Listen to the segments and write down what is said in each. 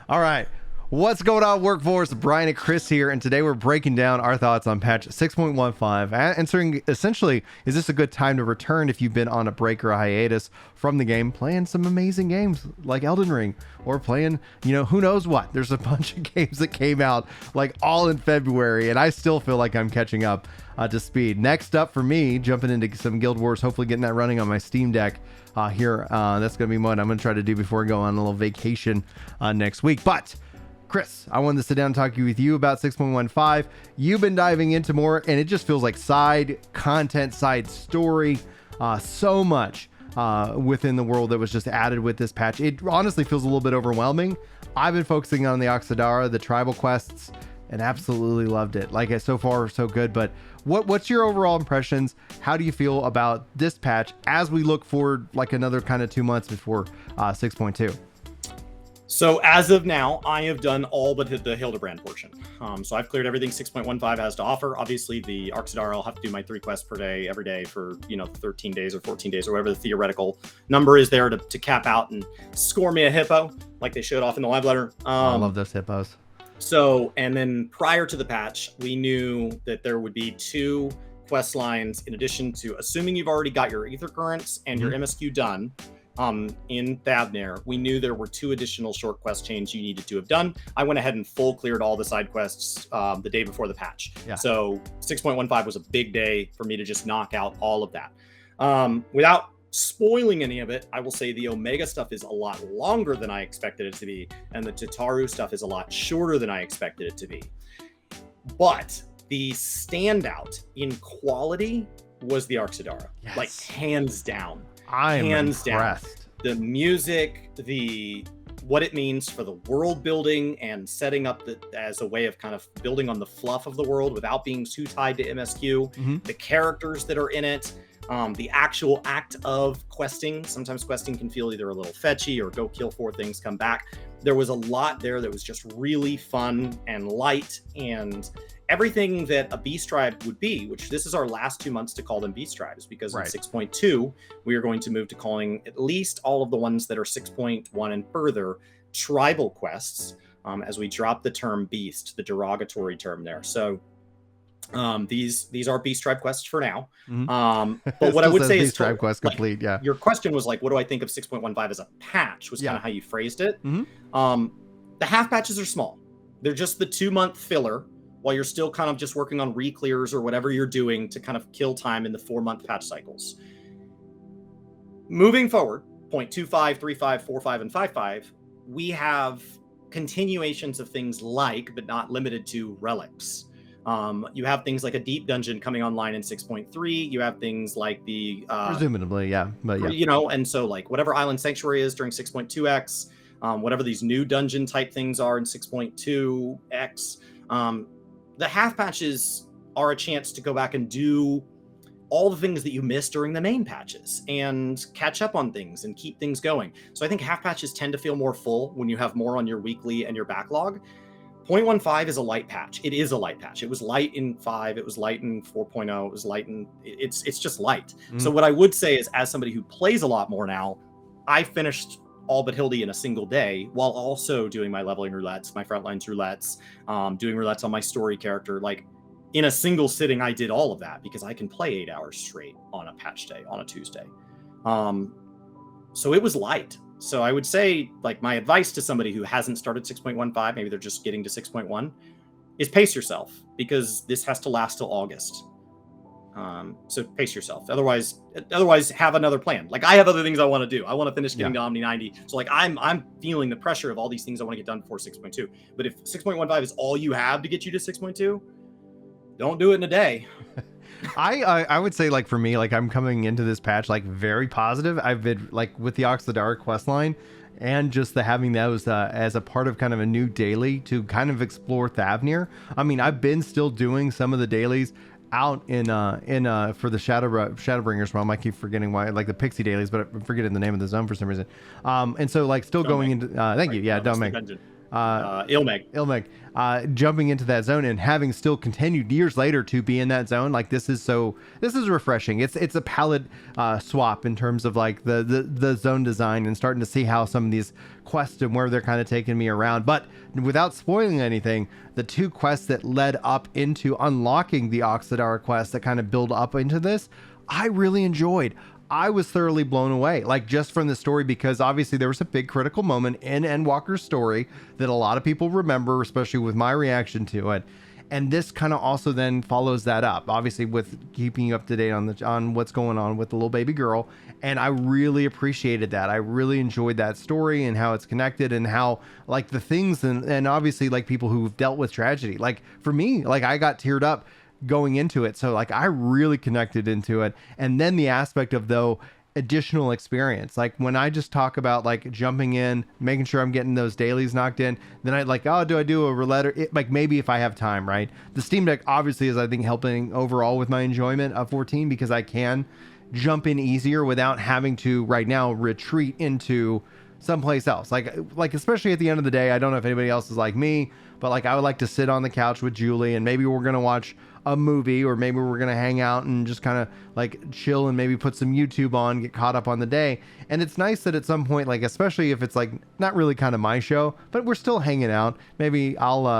All right. What's going on, workforce? Brian and Chris here, and today we're breaking down our thoughts on patch 6.15, answering essentially, is this a good time to return if you've been on a break or a hiatus from the game, playing some amazing games like Elden Ring, or playing, who knows what. There's a bunch of games that came out like all in February, and I still feel like I'm catching up to speed. Next up for me, jumping into some Guild Wars, hopefully getting that running on my Steam Deck here. That's going to be what I'm going to try to do before I go on a little vacation next week. But Chris, I wanted to sit down and talk with you about 6.15. You've been diving into more, and it just feels like side content, side story, so much within the world that was just added with this patch. It honestly feels a little bit overwhelming. I've been focusing on the Oxidara, the tribal quests, and absolutely loved it. Like, so far, so good. But what's your overall impressions? How do you feel about this patch as we look forward like another kind of 2 months before 6.2? So as of now, I have done all but the Hildebrand portion. So I've cleared everything 6.15 has to offer. Obviously, the Arxidara, I'll have to do my 3 quests per day, every day for, 13 days or 14 days or whatever the theoretical number is there to cap out and score me a hippo, like they showed off in the live letter. I love those hippos. So, and then prior to the patch, we knew that there would be 2 quest lines in addition to, assuming you've already got your Ether Currents and your MSQ done, in Thavnir, we knew there were 2 additional short quest chains you needed to have done. I went ahead and full cleared all the side quests the day before the patch. Yeah. So 6.15 was a big day for me to just knock out all of that. Without spoiling any of it, I will say the Omega stuff is a lot longer than I expected it to be, and the Tataru stuff is a lot shorter than I expected it to be. But the standout in quality was the Arxidara, like hands down. I am impressed. Down. The music, what it means for the world building and setting up as a way of kind of building on the fluff of the world without being too tied to MSQ, the characters that are in it, the actual act of questing. Sometimes questing can feel either a little fetchy or go kill 4 things, come back. There was a lot there that was just really fun and light and everything that a beast tribe would be, which this is our last 2 months to call them beast tribes, because in 6.2, we are going to move to calling at least all of the ones that are 6.1 and further tribal quests, as we drop the term beast, the derogatory term there. So these are beast tribe quests for now. But what I would say is tribe quest complete. Yeah. Your question was like, what do I think of 6.15 as a patch? Was kind of how you phrased it. The half patches are small. They're just the 2-month filler while you're still kind of just working on re-clears or whatever you're doing to kind of kill time in the 4-month patch cycles. Moving forward, 0.25, 3.5, 4.5, and 5.5, we have continuations of things like, but not limited to, relics. You have things like a deep dungeon coming online in 6.3. You have things like the presumably, but and so like whatever Island Sanctuary is during 6.2x, whatever these new dungeon type things are in 6.2x. The half patches are a chance to go back and do all the things that you missed during the main patches and catch up on things and keep things going. So I think half patches tend to feel more full when you have more on your weekly and your backlog. 0.15 is a light patch. It is a light patch. It was light in 5. It was light in 4.0. It was light in... It's just light. So what I would say is, as somebody who plays a lot more now, I finished all but Hildy in a single day while also doing my leveling roulettes, my frontlines roulettes, doing roulettes on my story character. Like, in a single sitting, I did all of that because I can play 8 hours straight on a patch day, on a Tuesday. So it was light. So I would say, like, my advice to somebody who hasn't started 6.15, maybe they're just getting to 6.1, is pace yourself, because this has to last till August. So pace yourself. Otherwise have another plan. Like, I have other things I want to do. I want to finish getting to Omni 90. So like I'm feeling the pressure of all these things I want to get done before 6.2. But if 6.15 is all you have to get you to 6.2, don't do it in a day. I would say, like, for me, like, I'm coming into this patch like very positive. I've been like with the Oxidara quest line and just the having those as a part of kind of a new daily to kind of explore Thavnir. I mean, I've been still doing some of the dailies out in for the Shadowbringers realm. I keep forgetting why, like the Pixie dailies, but I'm forgetting the name of the zone for some reason. And so like still going into thank you. Yeah, Domain. Ilmeg. Jumping into that zone and having still continued years later to be in that zone, like this is refreshing. It's a palette swap in terms of like the zone design, and starting to see how some of these quests and where they're kind of taking me around. But without spoiling anything, the two quests that led up into unlocking the Oxidara quest that kind of build up into this, I really enjoyed. I was thoroughly blown away, like just from the story, because obviously there was a big critical moment in Endwalker's story that a lot of people remember, especially with my reaction to it. And this kind of also then follows that up, obviously, with keeping you up to date on what's going on with the little baby girl. And I really appreciated that. I really enjoyed that story and how it's connected, and how like the things and obviously like people who've dealt with tragedy, like for me, like I got teared up going into it. So like I really connected into it. And then the aspect of though additional experience, like when I just talk about like jumping in, making sure I'm getting those dailies knocked in, then I like, oh, do I do a roulette? Like maybe if I have time, right? The Steam Deck obviously is, I think, helping overall with my enjoyment of 14, because I can jump in easier without having to right now retreat into someplace else. Like especially at the end of the day, I don't know if anybody else is like me, but like I would like to sit on the couch with Julie, and maybe we're gonna watch a movie, or maybe we're gonna hang out and just kind of like chill and maybe put some YouTube on, get caught up on the day. And it's nice that at some point, like especially if it's like not really kind of my show, but we're still hanging out, maybe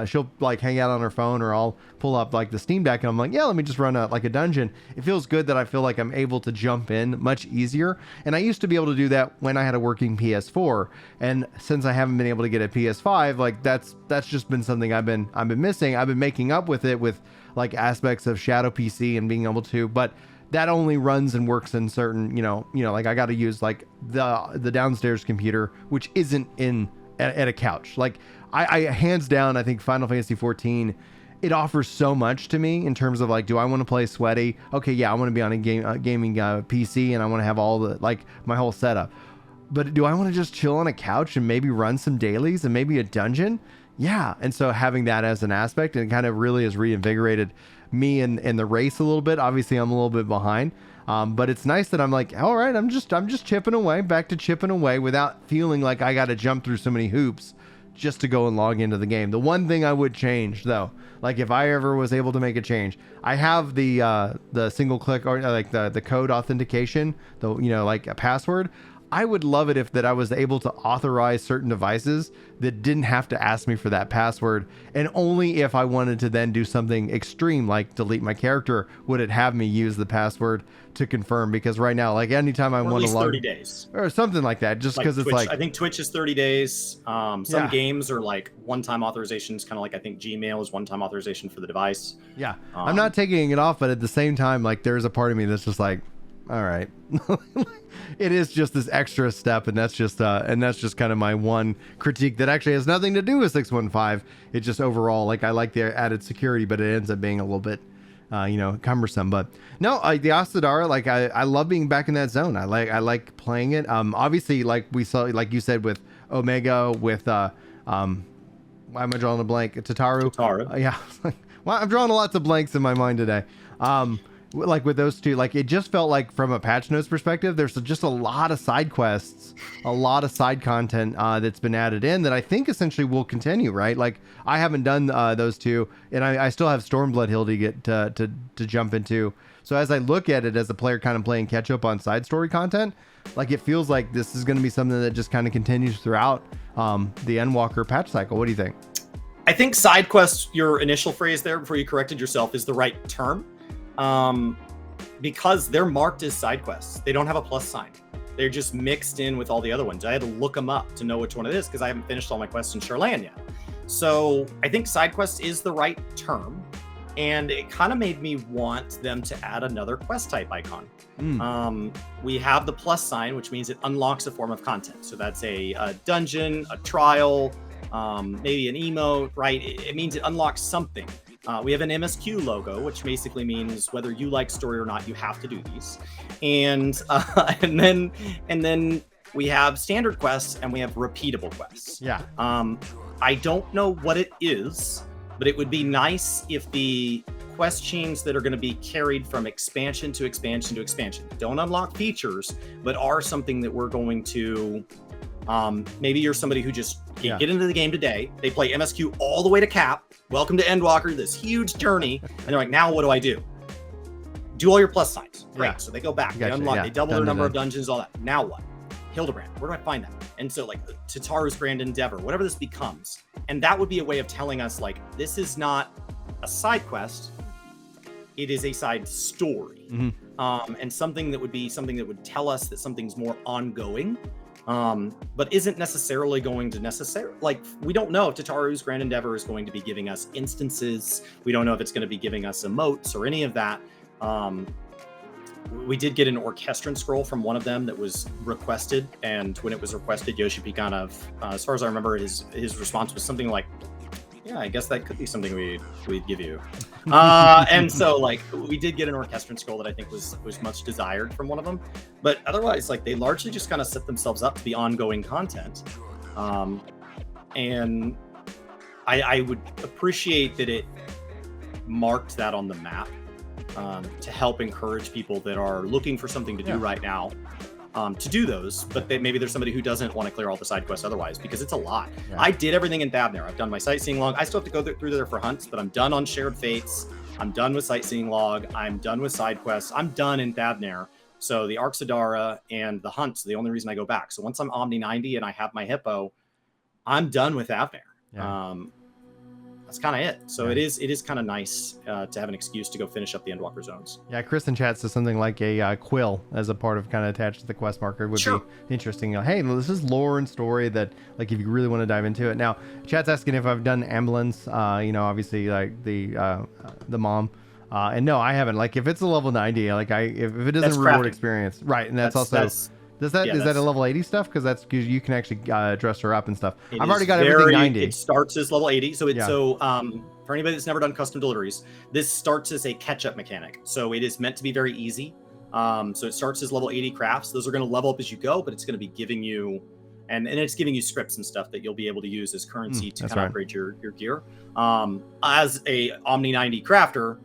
she'll like hang out on her phone, or I'll pull up like the Steam Deck and I'm like, yeah, let me just run a dungeon. It feels good that I feel like I'm able to jump in much easier. And I used to be able to do that when I had a working PS4, and since I haven't been able to get a PS5, like that's just been something I've been missing. I've been making up with it with like aspects of Shadow PC and being able to, but that only runs and works in certain, like I got to use like the downstairs computer, which isn't in at a couch. Like I hands down, I think Final Fantasy XIV, it offers so much to me in terms of like, do I want to play sweaty? Okay, yeah, I want to be on a gaming PC, and I want to have all the like my whole setup. But do I want to just chill on a couch and maybe run some dailies and maybe a dungeon? Yeah. And so having that as an aspect, and it kind of really has reinvigorated me in the race a little bit. Obviously I'm a little bit behind, but it's nice that I'm like, all right, I'm just chipping away, back to chipping away without feeling like I got to jump through so many hoops just to go and log into the game. The one thing I would change though, like if I ever was able to make a change, I have the single click, or like the code authentication, like a password. I would love it if that I was able to authorize certain devices that didn't have to ask me for that password, and only if I wanted to then do something extreme like delete my character would it have me use the password to confirm. Because right now, like anytime I want to log 30 days or something like that, just because like it's like, I think Twitch is 30 days. Some games are like one-time authorizations, kind of like I think Gmail is one-time authorization for the device. Yeah, I'm not taking it off, but at the same time, like there's a part of me that's just like, all right. It is just this extra step, and that's just kind of my one critique that actually has nothing to do with 615. It just overall, like I like the added security, but it ends up being a little bit cumbersome. But no, the Oxidara, like I love being back in that zone. I like playing it. Obviously, like we saw, like you said, with Omega, with why am I drawing a blank? Tataru. Yeah. Well, I'm drawing lots of blanks in my mind today. Like with those two, like it just felt like from a patch notes perspective, there's just a lot of side quests, a lot of side content that's been added in that I think essentially will continue, right? Like I haven't done those two, and I still have Stormblood Hill to get to jump into. So as I look at it as a player kind of playing catch up on side story content, like it feels like this is going to be something that just kind of continues throughout the Endwalker patch cycle. What do you think? I think side quests, your initial phrase there before you corrected yourself, is the right term. Because they're marked as side quests. They don't have a plus sign. They're just mixed in with all the other ones. I had to look them up to know which one it is because I haven't finished all my quests in Charlan yet. So I think side quest is the right term, and it kind of made me want them to add another quest type icon. We have the plus sign, which means it unlocks a form of content. So that's a dungeon, a trial, maybe an emote, right? It means it unlocks something. We have an MSQ logo, which basically means whether you like story or not, you have to do these. And then we have standard quests and we have repeatable quests. Yeah. I don't know what it is, but it would be nice if the quest chains that are going to be carried from expansion to expansion to expansion don't unlock features, but are something that we're going to Maybe you're somebody who just get into the game today. They play MSQ all the way to cap. Welcome to Endwalker, this huge journey. And they're like, now what do I do? Do all your plus signs. Great. Yeah. So they go back. They unlock. They double their number of dungeons, all that. Now what? Hildebrand. Where do I find that? And so like Tataru's Grand Endeavor, whatever this becomes. And that would be a way of telling us like, this is not a side quest. It is a side story. And something that would tell us that something's more ongoing. But isn't necessarily going to we don't know if Tataru's Grand Endeavor is going to be giving us instances. We don't know if it's going to be giving us emotes or any of that. We did get an Orchestron scroll from one of them that was requested, and when it was requested, Yoshi kind of, as far as I remember, his response was something like, yeah, I guess that could be something we'd give you. And so like we did get an Orchestron scroll that I think was much desired from one of them, but otherwise like they largely just kind of set themselves up to be ongoing content. And I would appreciate that it marked that on the map, to help encourage people that are looking for something to do right now, to do those, but maybe there's somebody who doesn't want to clear all the side quests otherwise, because it's a lot. I did everything in Thavnair. I've done my sightseeing log. I still have to go through there for hunts, but I'm done on Shared Fates. I'm done with sightseeing log. I'm done with side quests. I'm done in Thavnair. So the Arxidara and the hunts are the only reason I go back. So once I'm Omni 90 and I have my Hippo, I'm done with Thavnair. That's kind of it. So it is kind of nice to have an excuse to go finish up the Endwalker zones. Yeah, Chris in chat says something like a quill as a part of kind of attached to the quest marker would be interesting. Hey, this is lore and story that like if you really want to dive into it. Now, chat's asking if I've done ambulance. Obviously like the mom. And no, I haven't. Like if it's a level 90, like if it doesn't reward experience, right? And that's also. Is that a level 80 stuff? Because that's because you can actually dress her up and stuff. I've already got everything 90. It starts as level 80. So it's for anybody that's never done custom deliveries, this starts as a catch-up mechanic. So it is meant to be very easy. So it starts as level 80 crafts. Those are going to level up as you go, but it's going to be giving you, and it's giving you scripts and stuff that you'll be able to use as currency to kind of upgrade your gear. As a Omni 90 crafter,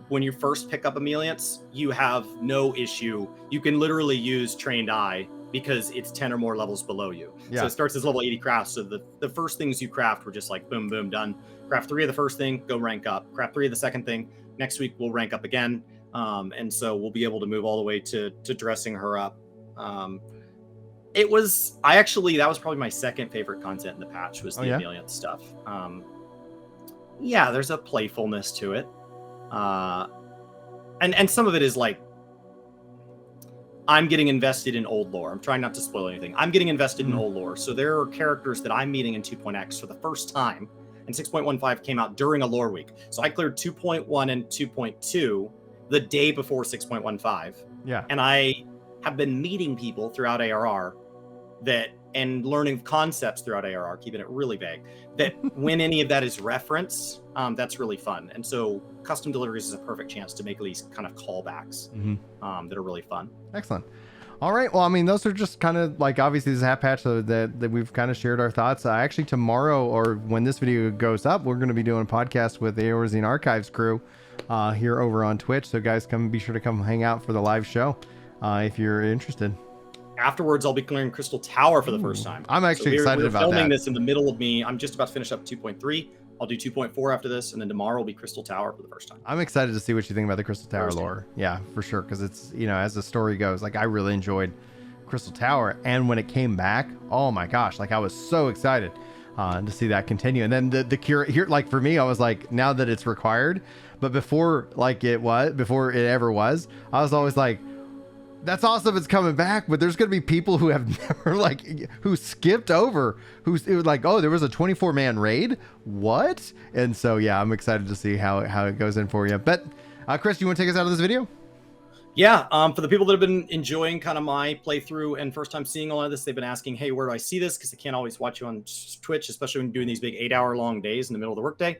when you first pick up Emeliance, you have no issue. You can literally use Trained Eye because it's 10 or more levels below you. So it starts as level 80 crafts. So the first things you craft were just like boom, boom, done. Craft 3 of the first thing, go rank up. Craft 3 of the second thing. Next week we'll rank up again. And so we'll be able to move all the way to dressing her up. That was probably my second favorite content in the patch was the Emeliance stuff. There's a playfulness to it. And some of it is like I'm getting invested in old lore. I'm trying not to spoil anything. I'm getting invested in old lore. So there are characters that I'm meeting in 2.x for the first time, and 6.15 came out during a lore week. So I cleared 2.1 and 2.2 the day before 6.15. Yeah. And I have been meeting people throughout ARR and learning concepts throughout ARR, keeping it really vague, that when any of that is referenced, that's really fun. And so custom deliveries is a perfect chance to make these kind of callbacks that are really fun. Excellent. All right. Well, I mean, those are just kind of like, obviously this is half patch so that we've kind of shared our thoughts. Actually tomorrow, or when this video goes up, we're going to be doing a podcast with the Eorzine Archives crew here over on Twitch. So guys, be sure to come hang out for the live show if you're interested. Afterwards, I'll be clearing Crystal Tower for the first time. I'm actually excited about that. We're filming this in the middle of me. I'm just about to finish up 2.3. I'll do 2.4 after this, and then tomorrow will be Crystal Tower for the first time. I'm excited to see what you think about the Crystal Tower lore. Yeah, for sure, because it's, as the story goes, like I really enjoyed Crystal Tower, and when it came back, oh my gosh, like I was so excited to see that continue. And then the cure here, like for me, I was like, now that it's required, but before it ever was, I was always like, that's awesome, it's coming back, but there's going to be people who have never who skipped over, it was like, oh, there was a 24-man raid, what? And so yeah, I'm excited to see how it goes in for you. But Chris, you want to take us out of this video? Yeah, for the people that have been enjoying kind of my playthrough and first time seeing all of this, they've been asking, hey, where do I see this? Because I can't always watch you on Twitch, especially when you're doing these big 8-hour long days in the middle of the workday.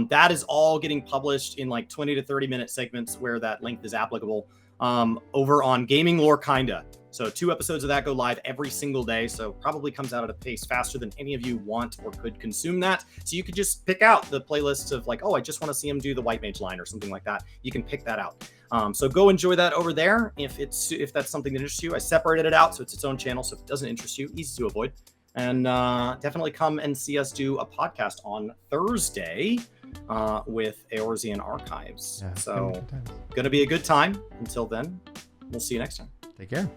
That is all getting published in like 20 to 30 minute segments where that length is applicable. Over on Gaming Lore Kinda. So 2 episodes of that go live every single day. So probably comes out at a pace faster than any of you want or could consume that. So you could just pick out the playlists of like, oh, I just want to see him do the White Mage line or something like that. You can pick that out. So go enjoy that over there if that's something that interests you. I separated it out so it's its own channel. So if it doesn't interest you, easy to avoid. And definitely come and see us do a podcast on Thursday with Eorzean Archives. Yeah, so going to be a good time. Until then, we'll see you next time. Take care.